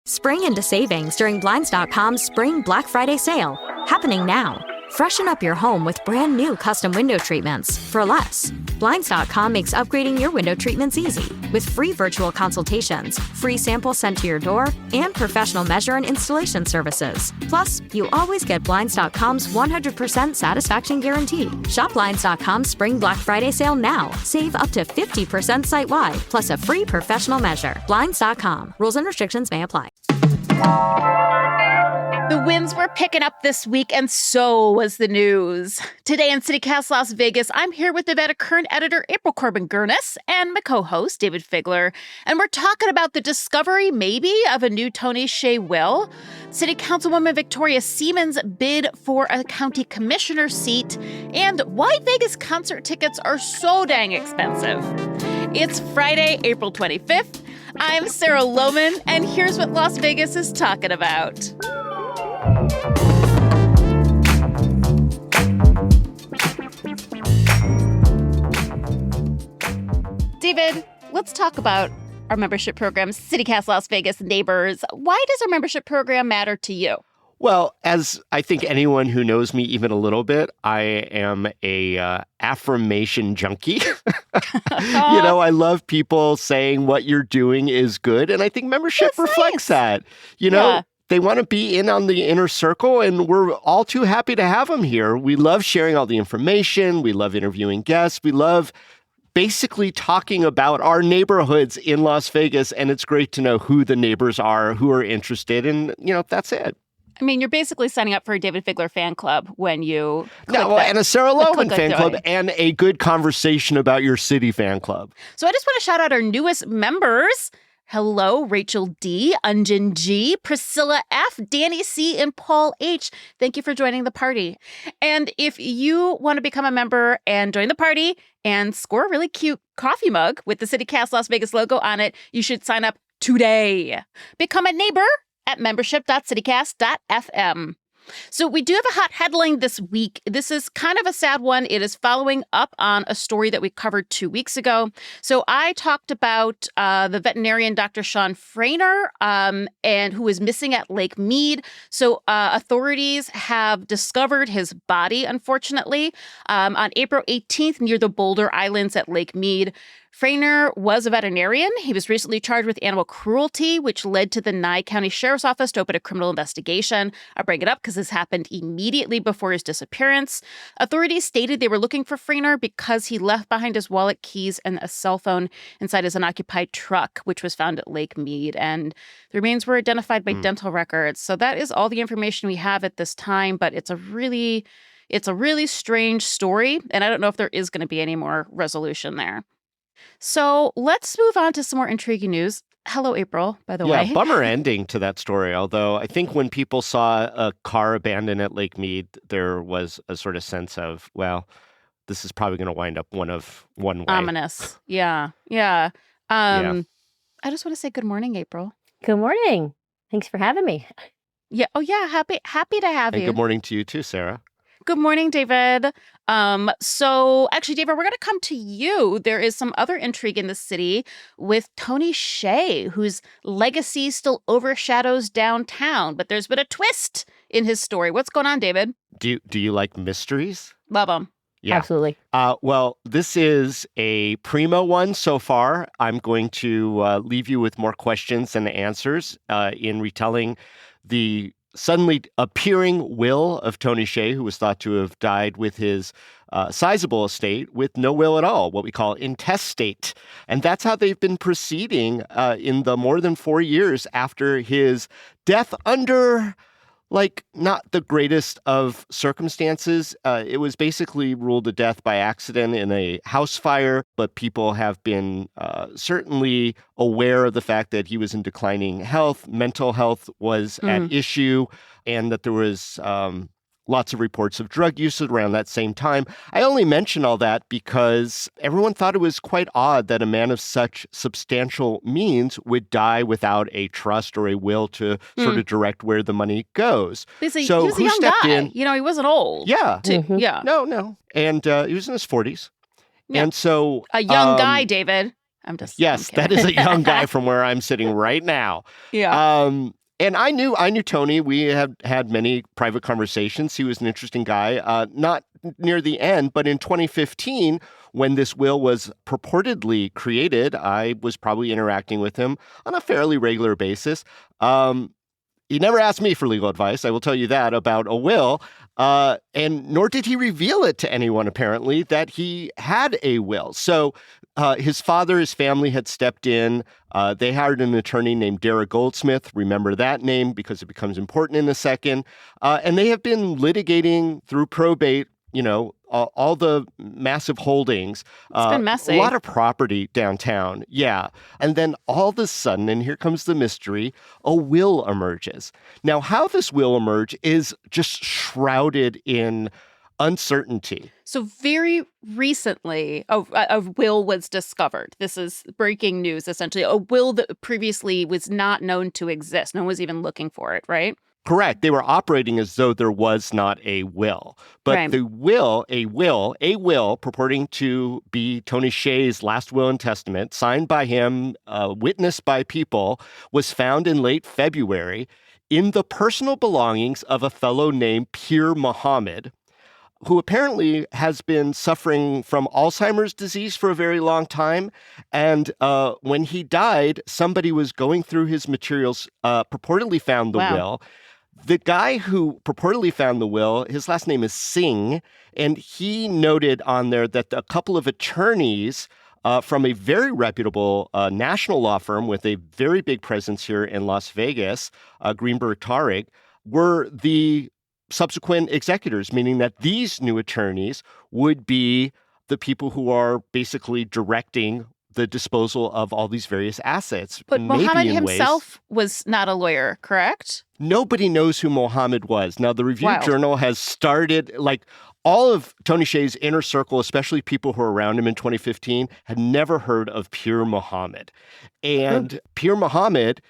Spring into savings during Blinds.com's Spring Black Friday sale, happening now. Freshen up your home with brand new custom window treatments for less. Blinds.com makes upgrading your window treatments easy with free virtual consultations, free samples sent to your door, and professional measure and installation services. Plus, you always get Blinds.com's 100% satisfaction guarantee. Shop Blinds.com's Spring Black Friday sale now. Save up to 50% site-wide, plus a free professional measure. Blinds.com. Rules and restrictions may apply. The winds were picking up this week, and so was the news. Today in CityCast Las Vegas, I'm here with Nevada Current editor April Corbin-Gurnis and my co-host David Figler, and we're talking about the discovery, maybe, of a new Tony Hsieh will, City Councilwoman Victoria Seaman's bid for a county commissioner seat, and why Vegas concert tickets are so dang expensive. It's Friday, April 25th. I'm Sarah Lohman, and here's what Las Vegas is talking about. David, let's talk about our membership program, CityCast Las Vegas Neighbors. Why does our membership program matter to you? Well, as I think anyone who knows me even a little bit, I am a affirmation junkie. I love people saying what you're doing is good. And I think membership reflects that. They want to be in on the inner circle, and we're all too happy to have them here. We love sharing all the information. We love interviewing guests. We love basically talking about our neighborhoods in Las Vegas, and it's great to know who the neighbors are, who are interested, and, that's it. I mean, you're basically signing up for a David Figler fan club when you and a Sarah Lohman fan club and a good conversation about your city fan club. So I just want to shout out our newest members. Hello, Rachel D., Unjin G., Priscilla F., Danny C., and Paul H. Thank you for joining the party. And if you want to become a member and join the party and score a really cute coffee mug with the CityCast Las Vegas logo on it, you should sign up today. Become a neighbor at membership.citycast.fm. So we do have a hot headline this week. This is kind of a sad one. It is following up on a story that we covered 2 weeks ago. So I talked about the veterinarian Dr. Sean Frainer, and who is missing at Lake Mead. So authorities have discovered his body, unfortunately, on April 18th near the Boulder Islands at Lake Mead. Frainer was a veterinarian. He was recently charged with animal cruelty, which led to the Nye County Sheriff's Office to open a criminal investigation. I bring it up because this happened immediately before his disappearance. Authorities stated they were looking for Frainer because he left behind his wallet, keys, and a cell phone inside his unoccupied truck, which was found at Lake Mead. And the remains were identified by dental records. So that is all the information we have at this time, but it's a really strange story. And I don't know if there is going to be any more resolution there. So let's move on to some more intriguing news. Hello, April, by the way. Yeah, bummer ending to that story. Although I think when people saw a car abandoned at Lake Mead, there was a sort of sense of, well, this is probably going to wind up one way. Ominous. Yeah. I just want to say good morning, April. Good morning. Thanks for having me. Yeah. Oh, yeah. Happy to have you. And good morning to you too, Sarah. Good morning, David. So actually, David, we're going to come to you. There is some other intrigue in the city with Tony Hsieh, whose legacy still overshadows downtown. But there's been a twist in his story. What's going on, David? Do you like mysteries? Love them. Yeah. Absolutely. Well, this is a primo one so far. I'm going to leave you with more questions than answers in retelling the suddenly appearing will of Tony Hsieh, who was thought to have died with his sizable estate with no will at all, what we call intestate. And that's how they've been proceeding in the more than 4 years after his death under, not the greatest of circumstances. It was basically ruled a death by accident in a house fire, but people have been certainly aware of the fact that he was in declining health. Mental health was at issue, and that there was lots of reports of drug use around that same time. I only mention all that because everyone thought it was quite odd that a man of such substantial means would die without a trust or a will to sort of direct where the money goes. So he was a young guy. He wasn't old. Yeah. Yeah. No. And he was in his 40s. Yeah. And so a young guy, David. I'm Yes, kidding. that is a young guy from where I'm sitting right now. Yeah. And I knew Tony. We have had many private conversations. He was an interesting guy. Not near the end, but in 2015, when this will was purportedly created, I was probably interacting with him on a fairly regular basis. He never asked me for legal advice, I will tell you that, about a will. And nor did he reveal it to anyone, apparently, that he had a will. So his father, his family had stepped in. They hired an attorney named Dara Goldsmith. Remember that name because it becomes important in a second. And they have been litigating through probate, all the massive holdings. It's been messy. A lot of property downtown. Yeah. And then all of a sudden, and here comes the mystery, a will emerges. Now, how this will emerge is just shrouded in uncertainty. So very recently, a will was discovered. This is breaking news, essentially. A will that previously was not known to exist. No one was even looking for it, right? Correct. They were operating as though there was not a will. But Right. the will, a will purporting to be Tony Hsieh's last will and testament, signed by him, witnessed by people, was found in late February in the personal belongings of a fellow named Pir Muhammad, who apparently has been suffering from Alzheimer's disease for a very long time. And when he died, somebody was going through his materials, purportedly found the will. The guy who purportedly found the will, his last name is Hsieh, and he noted on there that a couple of attorneys from a very reputable national law firm with a very big presence here in Las Vegas, Greenberg Traurig, were the subsequent executors, meaning that these new attorneys would be the people who are basically directing the disposal of all these various assets. But maybe Muhammad in himself was not a lawyer, correct? Nobody knows who Muhammad was. Now, the Review Wild. Journal has started, like, all of Tony Hsieh's inner circle, especially people who were around him in 2015, had never heard of Pir Muhammad. And Pir Muhammad,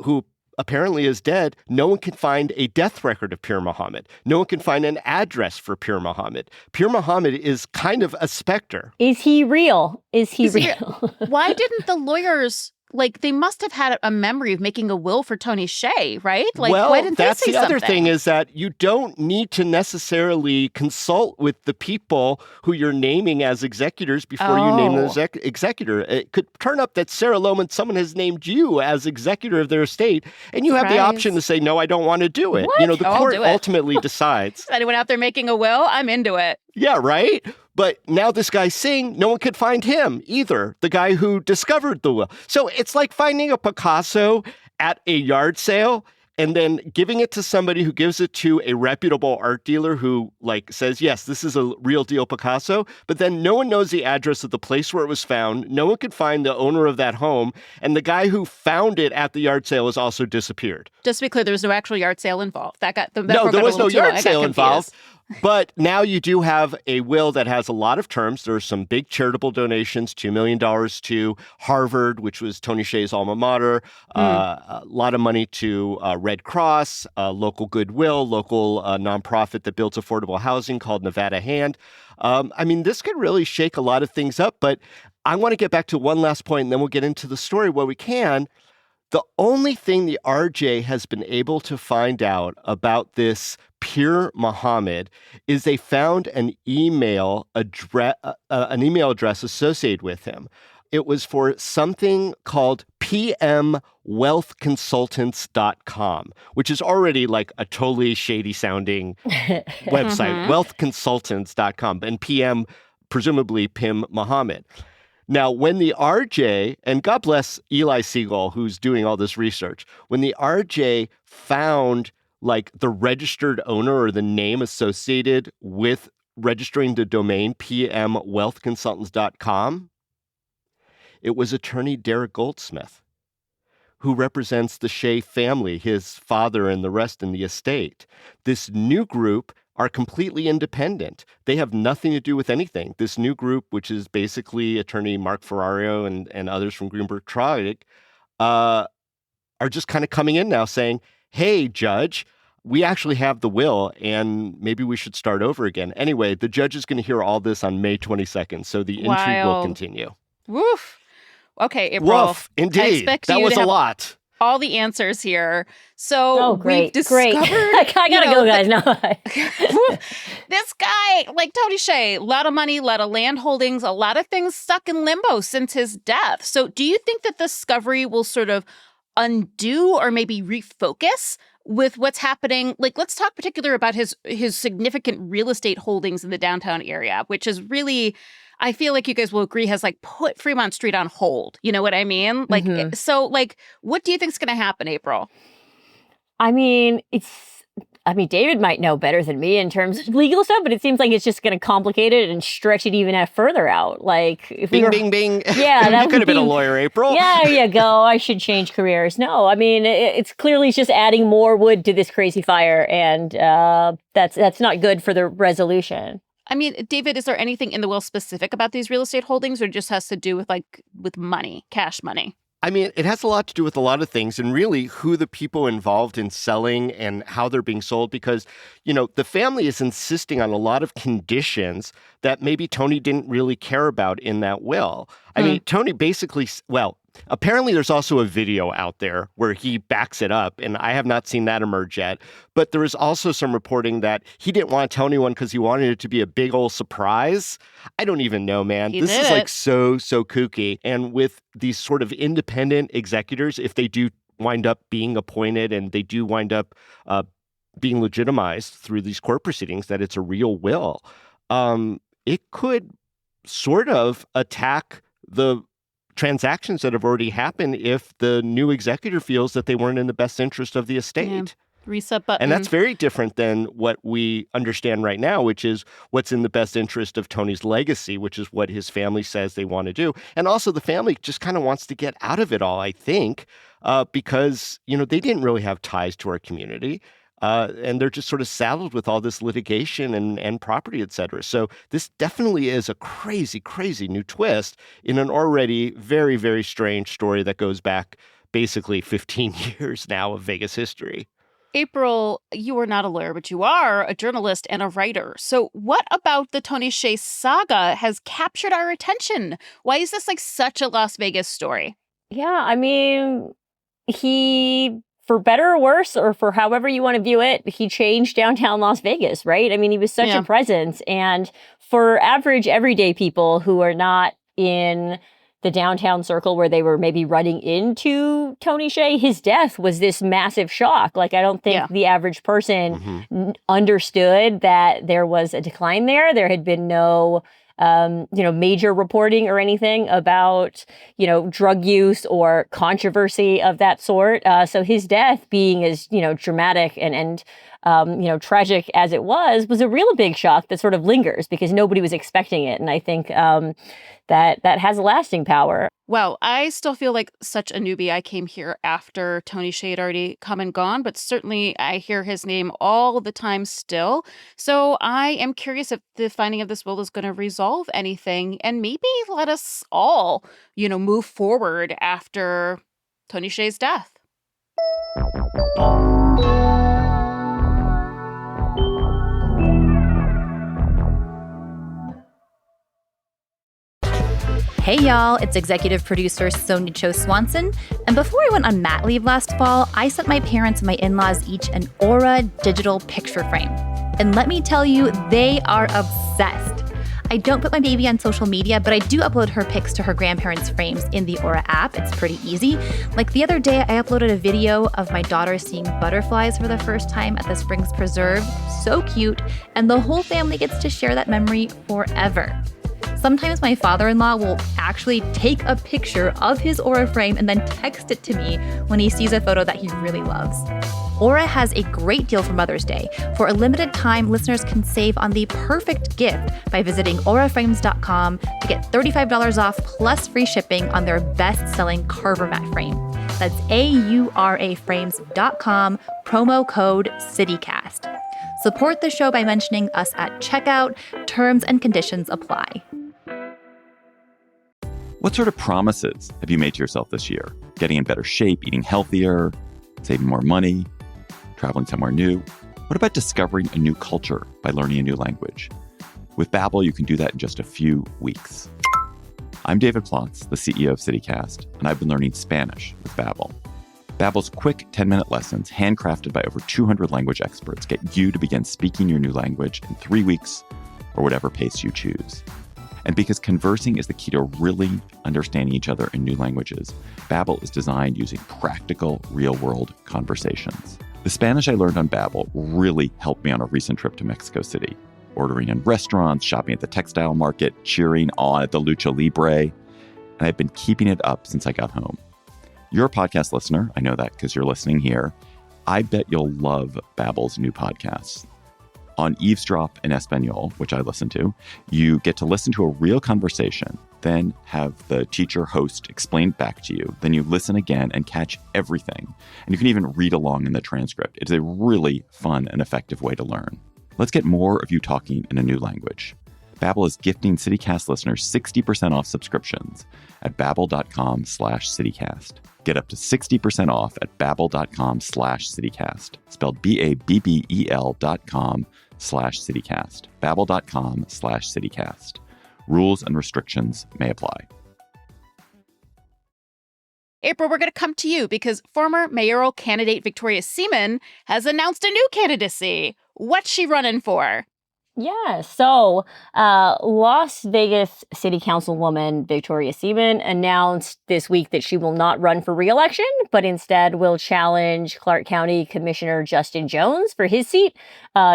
who apparently is dead, no one can find a death record of Pir Muhammad. No one can find an address for Pir Muhammad. Pir Muhammad is kind of a specter. Is he real? Is he real? Why didn't the lawyers, they must have had a memory of making a will for Tony Hsieh, right? Why didn't they say that's the other something? thing is that you don't need to necessarily consult with the people who you're naming as executors before you name the executor. It could turn up that Sarah Lohman, someone has named you as executor of their estate, and you have the option to say, no, I don't want to do it. What? The court ultimately decides. Is anyone out there making a will? I'm into it. Yeah, right? But now this guy Hsieh, no one could find him either, the guy who discovered the will. So it's like finding a Picasso at a yard sale and then giving it to somebody who gives it to a reputable art dealer who says, yes, this is a real deal Picasso, but then no one knows the address of the place where it was found. No one could find the owner of that home. And the guy who found it at the yard sale has also disappeared. Just to be clear, there was no actual yard sale involved. No, there was no yard sale involved. But now you do have a will that has a lot of terms. There are some big charitable donations, $2 million to Harvard, which was Tony Hsieh's alma mater, a lot of money to Red Cross, local Goodwill, local nonprofit that builds affordable housing called Nevada Hand. This could really shake a lot of things up, but I want to get back to one last point, and then we'll get into the story where we can. The only thing the RJ has been able to find out about this Pir Muhammad is they found an email address associated with him. It was for something called pmwealthconsultants.com, which is already like a totally shady sounding website, wealthconsultants.com, and PM, presumably Pim Muhammad. Now, when the RJ, and God bless Eli Siegel, who's doing all this research, when the RJ found the registered owner or the name associated with registering the domain pmwealthconsultants.com, it was attorney Derek Goldsmith, who represents the Hsieh family, his father and the rest in the estate. This new group are completely independent. They have nothing to do with anything. This new group, which is basically attorney Mark Ferrario and others from Greenberg Traurig, are just kind of coming in now saying, hey, judge, we actually have the will, and maybe we should start over again. Anyway, the judge is going to hear all this on May 22nd, so the intrigue will continue. Woof. Okay, April. Woof, indeed. That was a lot. All the answers here. So great, we've discovered. I gotta go, guys. No. This guy, like Tony Hsieh, a lot of money, a lot of land holdings, a lot of things stuck in limbo since his death. So do you think that discovery will sort of undo or maybe refocus with what's happening? Like, let's talk particular about his significant real estate holdings in the downtown area, which is really, I feel like you guys will agree, has like put Fremont Street on hold. You know what I mean? Like, so like, what do you think is going to happen, April? I mean, David might know better than me in terms of legal stuff, but it seems like it's just going to complicate it and stretch it even further out. Like, if bing. Yeah, that you could have been a lawyer, April. Yeah, there you go. I should change careers. No, I mean, it's clearly just adding more wood to this crazy fire, and that's not good for the resolution. I mean, David, is there anything in the will specific about these real estate holdings, or just has to do with money, cash money? I mean, it has a lot to do with a lot of things, and really who the people involved in selling and how they're being sold, because, the family is insisting on a lot of conditions that maybe Tony didn't really care about in that will. I mean, Tony basically, apparently there's also a video out there where he backs it up, and I have not seen that emerge yet. But there is also some reporting that he didn't want to tell anyone because he wanted it to be a big old surprise. I don't even know, man. This is like so kooky. And with these sort of independent executors, if they do wind up being appointed and they do wind up being legitimized through these court proceedings, that it's a real will, it could sort of attack the transactions that have already happened if the new executor feels that they weren't in the best interest of the estate. Yeah. Reset button. And that's very different than what we understand right now, which is what's in the best interest of Tony's legacy, which is what his family says they want to do. And also the family just kind of wants to get out of it all, I think, because, they didn't really have ties to our community. And they're just sort of saddled with all this litigation and property, et cetera. So this definitely is a crazy, crazy new twist in an already very, very strange story that goes back basically 15 years now of Vegas history. April, you are not a lawyer, but you are a journalist and a writer. So what about the Tony Hsieh saga has captured our attention? Why is this like such a Las Vegas story? Yeah, I mean, for better or worse, or for however you want to view it, he changed downtown Las Vegas, right? I mean, he was such a presence. And for average, everyday people who are not in the downtown circle where they were maybe running into Tony Hsieh, his death was this massive shock. Like, I don't think the average person understood that there was a decline there. There had been no major reporting or anything about, drug use or controversy of that sort. So his death being as, dramatic and tragic as it was a real big shock that sort of lingers because nobody was expecting it. And I think that has lasting power. Well, I still feel like such a newbie. I came here after Tony Hsieh had already come and gone, but certainly I hear his name all the time still. So I am curious if the finding of this will is going to resolve anything and maybe let us all, move forward after Tony Hsieh's death. Hey y'all, it's executive producer Sonia Cho Swanson. And before I went on mat leave last fall, I sent my parents and my in-laws each an Aura digital picture frame. And let me tell you, they are obsessed. I don't put my baby on social media, but I do upload her pics to her grandparents' frames in the Aura app. It's pretty easy. Like the other day, I uploaded a video of my daughter seeing butterflies for the first time at the Springs Preserve. So cute. And the whole family gets to share that memory forever. Sometimes my father-in-law will actually take a picture of his Aura frame and then text it to me when he sees a photo that he really loves. Aura has a great deal for Mother's Day. For a limited time, listeners can save on the perfect gift by visiting auraframes.com to get $35 off plus free shipping on their best-selling Carver mat frame. That's auraframes.com, promo code CityCast. Support the show by mentioning us at checkout. Terms and conditions apply. What sort of promises have you made to yourself this year? Getting in better shape, eating healthier, saving more money, traveling somewhere new? What about discovering a new culture by learning a new language? With Babbel, you can do that in just a few weeks. I'm David Plotz, the CEO of CityCast, and I've been learning Spanish with Babbel. Babbel's quick 10-minute lessons, handcrafted by over 200 language experts, get you to begin speaking your new language in 3 weeks or whatever pace you choose. And because conversing is the key to really understanding each other in new languages, Babbel is designed using practical, real-world conversations. The Spanish I learned on Babbel really helped me on a recent trip to Mexico City. Ordering in restaurants, shopping at the textile market, cheering on at the Lucha Libre. And I've been keeping it up since I got home. You're a podcast listener. I know that because you're listening here. I bet you'll love Babbel's new podcasts. On Eavesdrop in Espanol, which I listen to, you get to listen to a real conversation, then have the teacher host explain back to you. Then you listen again and catch everything. And you can even read along in the transcript. It's a really fun and effective way to learn. Let's get more of you talking in a new language. Babbel is gifting CityCast listeners 60% off subscriptions at babbel.com/CityCast. Get up to 60% off at babbel.com/CityCast. Spelled BABBEL.com/CityCast. Babbel.com/CityCast. Rules and restrictions may apply. April, we're going to come to you because former mayoral candidate Victoria Seaman has announced a new candidacy. What's she running for? Yeah, so Las Vegas City Councilwoman Victoria Seaman announced this week that she will not run for re-election, but instead will challenge Clark County Commissioner Justin Jones for his seat.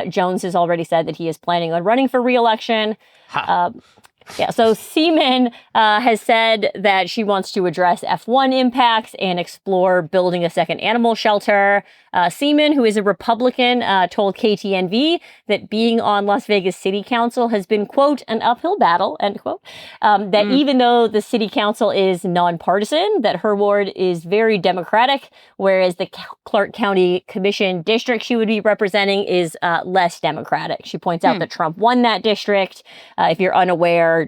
Jones has already said that he is planning on running for re-election. Yeah, so Seaman has said that she wants to address F1 impacts and explore building a second animal shelter. Seaman, who is a Republican, told KTNV that being on Las Vegas City Council has been, quote, an uphill battle, end quote. That even though the City Council is nonpartisan, that her ward is very Democratic, whereas the Clark County Commission district she would be representing is less Democratic. She points out that Trump won that district. If you're unaware,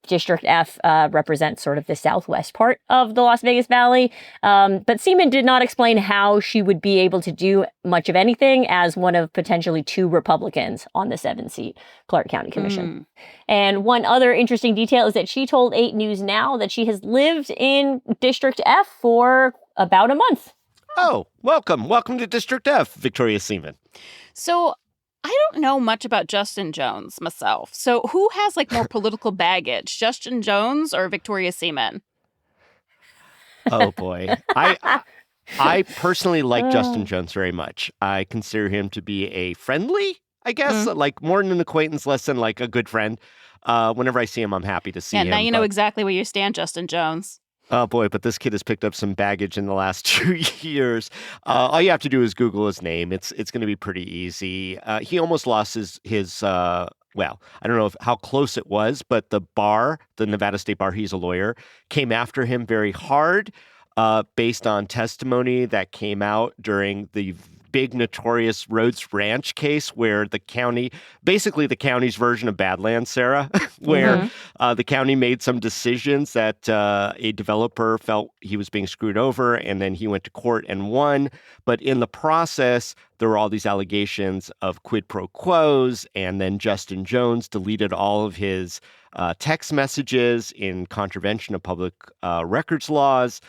District F represents sort of the southwest part of the Las Vegas Valley. But Seaman did not explain how she would be able to do much of anything as one of potentially 2 Republicans on the 7-seat Clark County Commission. And one other interesting detail is that she told 8 News Now that she has lived in District F for about a month. Oh, welcome. Welcome to District F, Victoria Seaman. So I don't know much about Justin Jones myself. So who has more political baggage, Justin Jones or Victoria Seaman? Oh, boy. I personally like Justin Jones very much. I consider him to be a friendly, I guess, more than an acquaintance, less than a good friend. Whenever I see him, I'm happy to see him. Yeah, now you know exactly where you stand, Justin Jones. Oh, boy, but this kid has picked up some baggage in the last 2 years. All you have to do is Google his name. It's going to be pretty easy. He almost lost his I don't know how close it was, but the Nevada State Bar, he's a lawyer, came after him very hard based on testimony that came out during the big notorious Rhodes Ranch case where the county's version of Badlands, Sarah, where the county made some decisions that a developer felt he was being screwed over, and then he went to court and won. But in the process, there were all these allegations of quid pro quos, and then Justin Jones deleted all of his text messages in contravention of public records laws.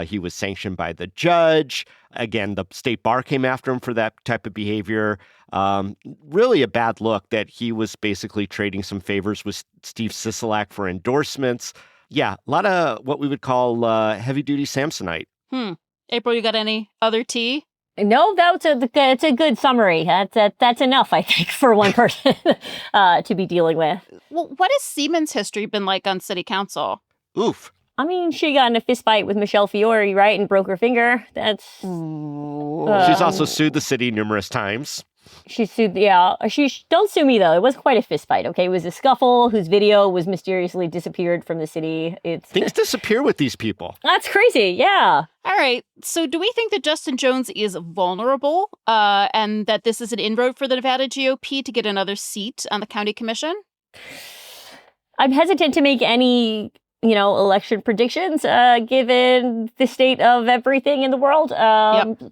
He was sanctioned by the judge. Again, the state bar came after him for that type of behavior. Really a bad look that he was basically trading some favors with Steve Sisolak for endorsements. Yeah, a lot of what we would call heavy-duty Samsonite. April, you got any other tea? No, it's a good summary. That's enough, I think, for one person to be dealing with. Well, what has Seaman's history been like on city council? Oof. I mean, she got in a fist fight with Michelle Fiore, right, and broke her finger. That's... She's also sued the city numerous times. She sued, don't sue me, though. It wasn't quite a fist fight, okay? It was a scuffle whose video was mysteriously disappeared from the city. Things disappear with these people. That's crazy, yeah. All right. So do we think that Justin Jones is vulnerable and that this is an inroad for the Nevada GOP to get another seat on the county commission? I'm hesitant to make any... election predictions, given the state of everything in the world.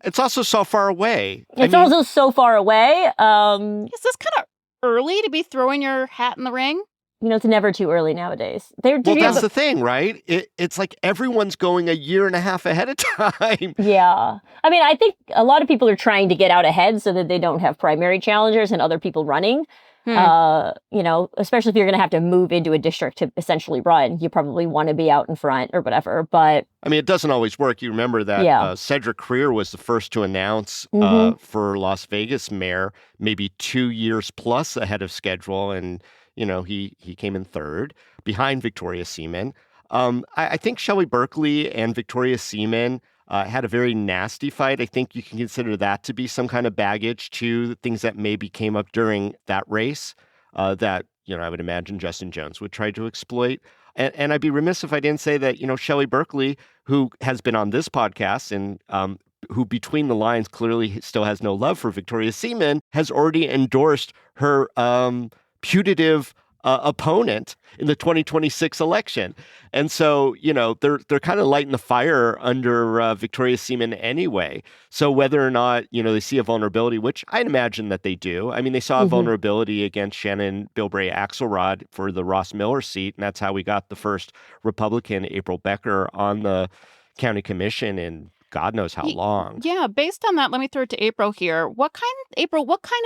It's also so far away. Also so far away. Is this kind of early to be throwing your hat in the ring? it's never too early nowadays. Well, that's the thing, right? It's like everyone's going a year and a half ahead of time. Yeah. I mean, I think a lot of people are trying to get out ahead so that they don't have primary challengers and other people running. Especially if you're going to have to move into a district to essentially run, you probably want to be out in front or whatever. But I mean, it doesn't always work. You remember that Cedric Creer was the first to announce for Las Vegas mayor, maybe 2 years plus ahead of schedule. And, he came in third behind Victoria Seaman. I think Shelley Berkeley and Victoria Seaman had a very nasty fight. I think you can consider that to be some kind of baggage to the things that maybe came up during that race that, I would imagine Justin Jones would try to exploit. And I'd be remiss if I didn't say that, Shelley Berkeley, who has been on this podcast and who between the lines clearly still has no love for Victoria Seaman, has already endorsed her putative opponent in the 2026 election. And so, they're kind of lighting the fire under Victoria Seaman anyway. So whether or not, they see a vulnerability, which I'd imagine that they do. I mean, they saw a vulnerability against Shannon Bilbray Axelrod for the Ross Miller seat. And that's how we got the first Republican, April Becker, on the county commission in God knows how long. Yeah. Based on that, let me throw it to April here. What kind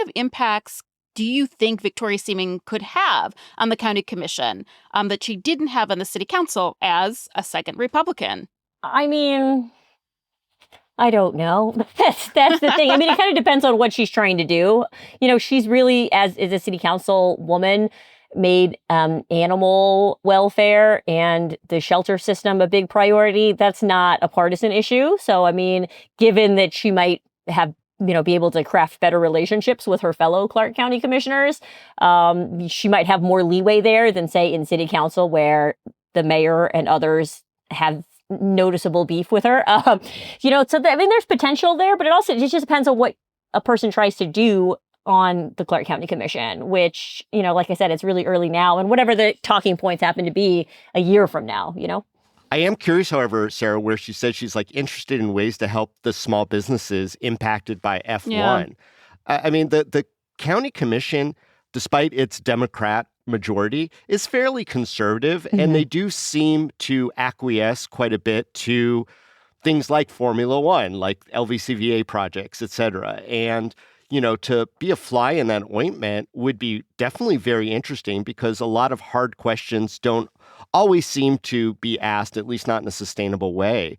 of impacts do you think Victoria Seaman could have on the county commission that she didn't have on the city council as a second Republican? I mean, I don't know. That's the thing. I mean, it kind of depends on what she's trying to do. She's really, as a city council woman, made animal welfare and the shelter system a big priority. That's not a partisan issue. So, I mean, given that she might have be able to craft better relationships with her fellow Clark County commissioners. She might have more leeway there than, say, in city council, where the mayor and others have noticeable beef with her. There's potential there, but it just depends on what a person tries to do on the Clark County Commission, which, like I said, it's really early now. And whatever the talking points happen to be a year from now, I am curious, however, Sarah, where she said she's interested in ways to help the small businesses impacted by F1. Yeah. I mean, the county commission, despite its Democrat majority, is fairly conservative, and they do seem to acquiesce quite a bit to things like Formula One, like LVCVA projects, et cetera. And to be a fly in that ointment would be definitely very interesting, because a lot of hard questions don't always seem to be asked, at least not in a sustainable way.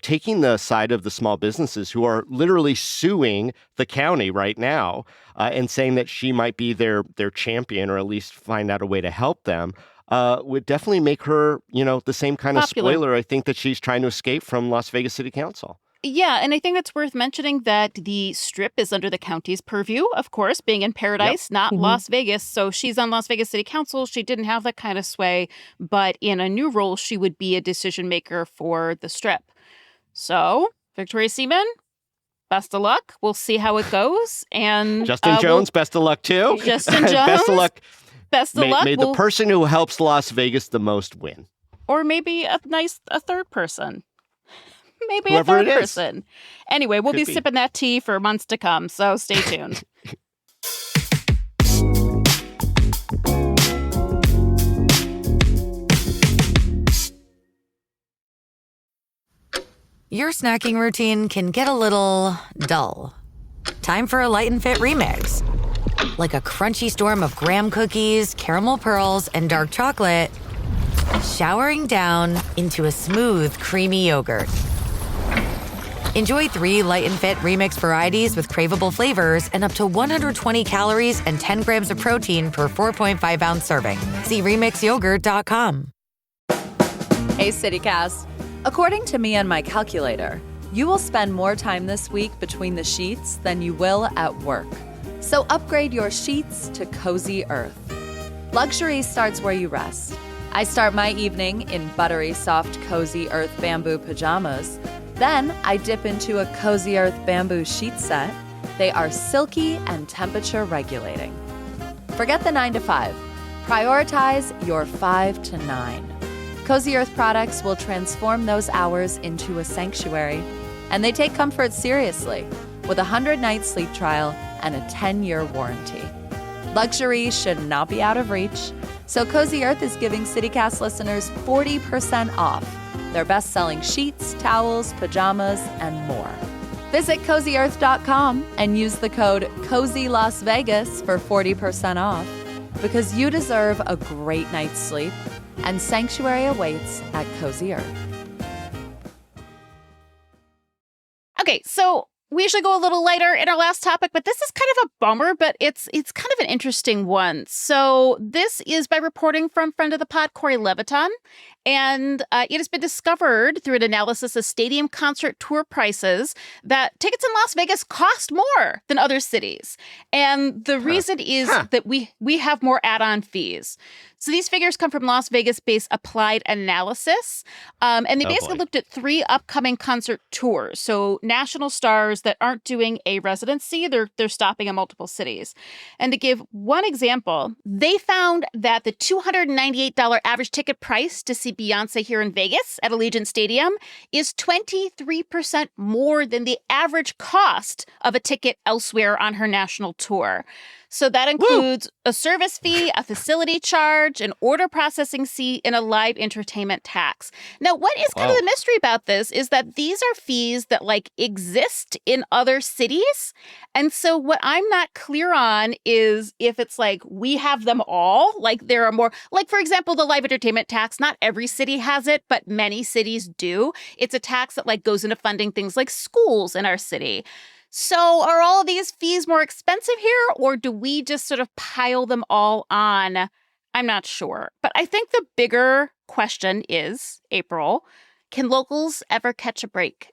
Taking the side of the small businesses who are literally suing the county right now and saying that she might be their champion, or at least find out a way to help them, would definitely make her, the same kind of spoiler, I think, that she's trying to escape from Las Vegas City Council. Yeah, and I think it's worth mentioning that the Strip is under the county's purview, of course, being in Paradise, not Las Vegas. So she's on Las Vegas City Council. She didn't have that kind of sway, but in a new role, she would be a decision maker for the Strip. So, Victoria Seaman, best of luck. We'll see how it goes. And Justin Jones, best of luck too. Justin Jones, best of luck. Best of luck. May the person who helps Las Vegas the most win. Or maybe a third person. Maybe Whoever a third person. Anyway, we'll be sipping that tea for months to come, so stay tuned. Your snacking routine can get a little dull. Time for a Light and Fit remix. Like a crunchy storm of graham cookies, caramel pearls, and dark chocolate, showering down into a smooth, creamy yogurt. Enjoy 3 Light and Fit remix varieties with craveable flavors and up to 120 calories and 10 grams of protein per 4.5-ounce serving. See remixyogurt.com. Hey, CityCast. According to me and my calculator, you will spend more time this week between the sheets than you will at work. So upgrade your sheets to Cozy Earth. Luxury starts where you rest. I start my evening in buttery soft Cozy Earth bamboo pajamas. Then I dip into a Cozy Earth bamboo sheet set. They are silky and temperature regulating. Forget the 9 to 5. Prioritize your 5 to 9. Cozy Earth products will transform those hours into a sanctuary. And they take comfort seriously with a 100-night sleep trial and a 10-year warranty. Luxury should not be out of reach, so Cozy Earth is giving CityCast listeners 40% off their best-selling sheets, towels, pajamas, and more. Visit CozyEarth.com and use the code CozyLasVegas for 40% off, because you deserve a great night's sleep, and sanctuary awaits at Cozy Earth. Okay, so we usually go a little lighter in our last topic, but this is kind of a bummer, but it's kind of an interesting one. So this is by reporting from friend of the pod, Corey Leviton, and it has been discovered through an analysis of stadium concert tour prices that tickets in Las Vegas cost more than other cities. And the reason is that we have more add-on fees. So these figures come from Las Vegas-based Applied Analysis, and they basically looked at 3 upcoming concert tours. So national stars that aren't doing a residency, they're stopping in multiple cities. And to give one example, they found that the $298 average ticket price to see Beyonce here in Vegas at Allegiant Stadium is 23% more than the average cost of a ticket elsewhere on her national tour. So that includes a service fee, a facility charge, an order processing fee, and a live entertainment tax. Now, what is kind of the mystery about this is that these are fees that exist in other cities. And so what I'm not clear on is if it's we have them all, there are more, for example, the live entertainment tax, not every city has it, but many cities do. It's a tax that goes into funding things like schools in our city. So are all of these fees more expensive here, or do we just sort of pile them all on? I'm not sure. But I think the bigger question is, April, can locals ever catch a break?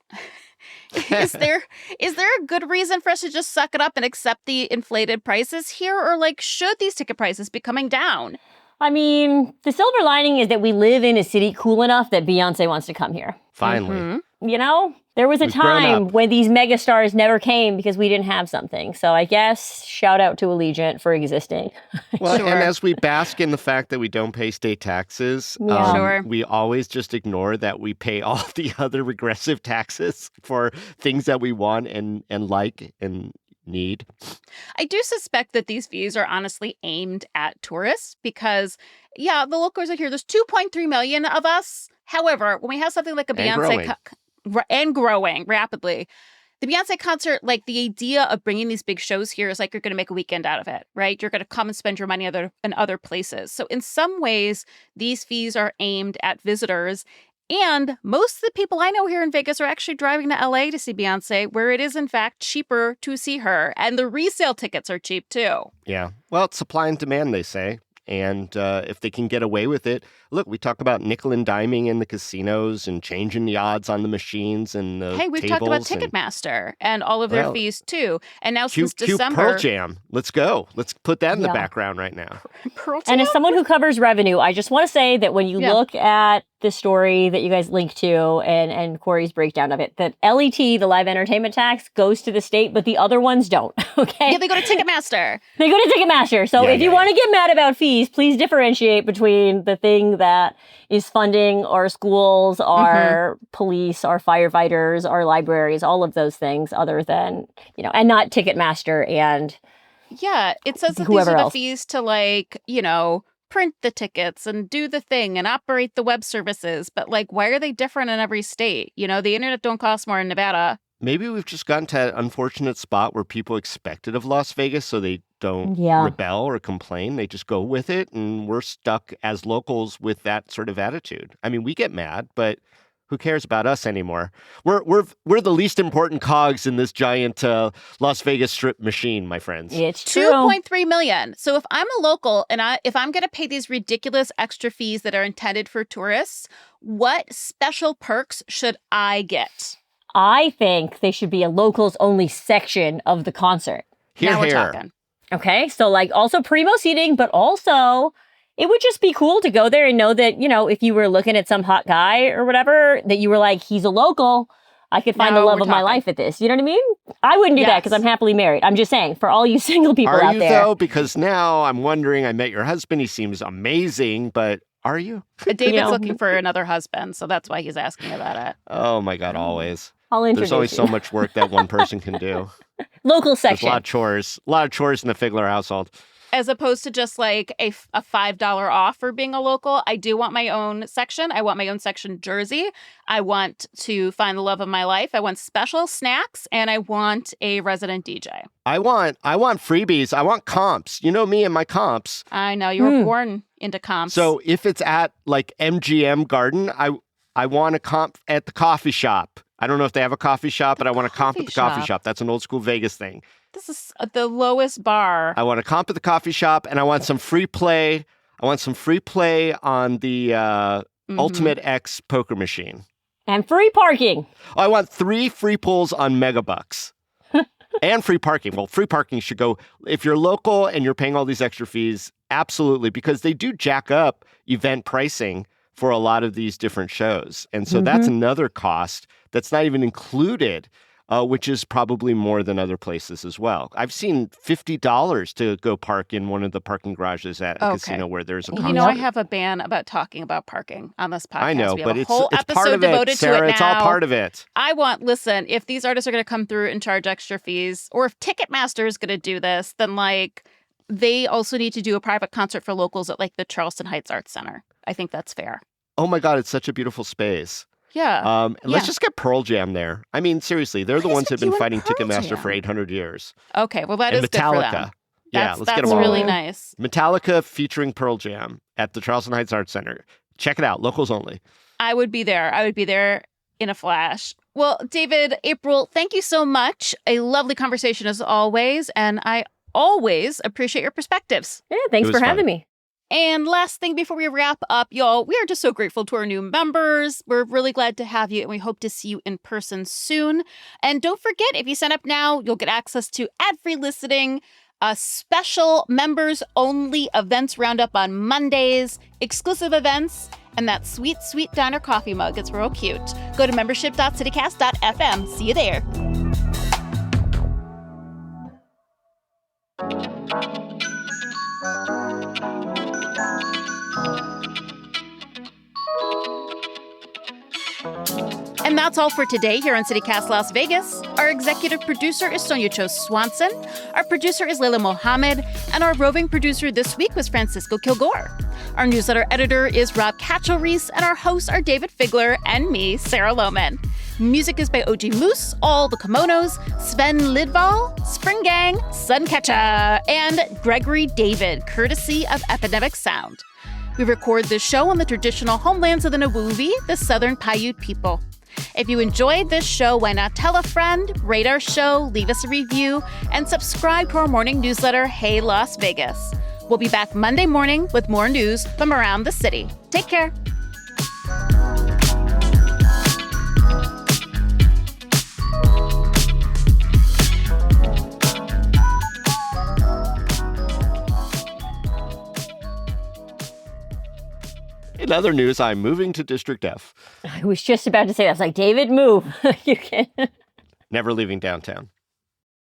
Is there a good reason for us to just suck it up and accept the inflated prices here? Or should these ticket prices be coming down? I mean, the silver lining is that we live in a city cool enough that Beyonce wants to come here. Finally. Mm-hmm. There was a time when these megastars never came because we didn't have something. So I guess shout out to Allegiant for existing. Well, and as we bask in the fact that we don't pay state taxes, we always just ignore that we pay all the other regressive taxes for things that we want and like and need. I do suspect that these fees are honestly aimed at tourists because, the locals are here. There's 2.3 million of us. However, when we have something like a Beyonce and growing rapidly, the Beyonce concert, the idea of bringing these big shows here is you're going to make a weekend out of it, right? You're going to come and spend your money in other places. So in some ways, these fees are aimed at visitors. And most of the people I know here in Vegas are actually driving to LA to see Beyonce, where it is, in fact, cheaper to see her. And the resale tickets are cheap, too. Yeah. Well, it's supply and demand, they say. And if they can get away with it, look, we talk about nickel and diming in the casinos and changing the odds on the machines and the Hey, we've tables talked about Ticketmaster and all of their fees, too. And now since cue December... Pearl Jam. Let's go. Let's put that in the background right now. Pearl Jam? And as someone who covers revenue, I just want to say that when you look at the story that you guys linked to and Corey's breakdown of it, that LET, the live entertainment tax, goes to the state, but the other ones don't, okay? Yeah, they go to Ticketmaster. They go to Ticketmaster. So if you want to get mad about fees, please differentiate between the thing that is funding our schools, our police, our firefighters, our libraries, all of those things other than, and not Ticketmaster and it says that these are the fees to print the tickets and do the thing and operate the web services. But why are they different in every state? The internet don't cost more in Nevada. Maybe we've just gotten to that unfortunate spot where people expect it of Las Vegas, so they don't rebel or complain. They just go with it, and we're stuck as locals with that sort of attitude. I mean, we get mad, but who cares about us anymore? We're the least important cogs in this giant Las Vegas Strip machine, my friends. It's true. 2.3 million. So if I'm a local and if I'm going to pay these ridiculous extra fees that are intended for tourists, what special perks should I get? I think they should be a locals only section of the concert. Now we're talking. Okay, so also primo seating, but also it would just be cool to go there and know that, if you were looking at some hot guy or whatever, that you were he's a local. I could find the love of my life at this. You know what I mean? I wouldn't do that because I'm happily married. I'm just saying, for all you single people out there. Are you, though? Because now I'm wondering, I met your husband. He seems amazing, but are you? David's looking for another husband, so that's why he's asking about it. Oh, my God, always. I'll introduce There's only you. so much work that one person can do. Local section. There's a lot of chores in the Figler household. as opposed to just like a $5 off for being a local. I do want my own section. I want my own section jersey. I want to find the love of my life. I want special snacks, and I want a resident DJ. I want freebies. I want comps. You know me and my comps. I know you were born into comps. So if it's at like MGM Garden, I want a comp at the coffee shop. I don't know if they have a coffee shop, but I want a comp at the coffee shop. That's an old school Vegas thing. This is the lowest bar. I want a comp at the coffee shop, and I want some free play. I want some free play on the Ultimate X poker machine. And free parking. I want 3 free pulls on Megabucks. And free parking. Well, free parking should go, if you're local and you're paying all these extra fees, absolutely, because they do jack up event pricing for a lot of these different shows. And so that's another cost that's not even included, which is probably more than other places as well. I've seen $50 to go park in one of the parking garages at a casino where there's a concert. You know, I have a ban about talking about parking on this podcast. I know, we have but a it's whole part episode of it, devoted Sarah. to it now. It's all part of it. Listen, if these artists are going to come through and charge extra fees, or if Ticketmaster is going to do this, then like they also need to do a private concert for locals at like the Charleston Heights Arts Center. I think that's fair. Oh my God, it's such a beautiful space. Yeah. Let's just get Pearl Jam there. I mean, seriously, they're the ones that have been fighting Ticketmaster Jam? for 800 years. Okay, well, that and is Metallica. good for them. Yeah, let's get them That's all. really nice. Metallica featuring Pearl Jam at the Charleston Heights Arts Center. Check it out. Locals only. I would be there. I would be there in a flash. Well, David, April, thank you so much. A lovely conversation as always. And I always appreciate your perspectives. Yeah, thanks for having me. And last thing before we wrap up, y'all, we are just so grateful to our new members. We're really glad to have you, and we hope to see you in person soon. And don't forget, if you sign up now, you'll get access to ad-free listening, special members-only events roundup on Mondays, exclusive events, and that sweet, sweet diner coffee mug. It's real cute. Go to membership.citycast.fm. See you there. And that's all for today here on CityCast Las Vegas. Our executive producer is Sonia Cho Swanson. Our producer is Leila Mohammed. And our roving producer this week was Francisco Kilgore. Our newsletter editor is Rob Katchel-Reese. And our hosts are David Figler and me, Sarah Lohman. Music is by OG Moose, All the Kimonos, Sven Lidval, Spring Gang, Suncatcher, and Gregory David, courtesy of Epidemic Sound. We record this show on the traditional homelands of the Nawuvi, the Southern Paiute people. If you enjoyed this show, why not tell a friend, rate our show, leave us a review, and subscribe to our morning newsletter, Hey Las Vegas. We'll be back Monday morning with more news from around the city. Take care. In other news, I'm moving to District F. I was just about to say that. I was like, David, move. You can. Never leaving downtown.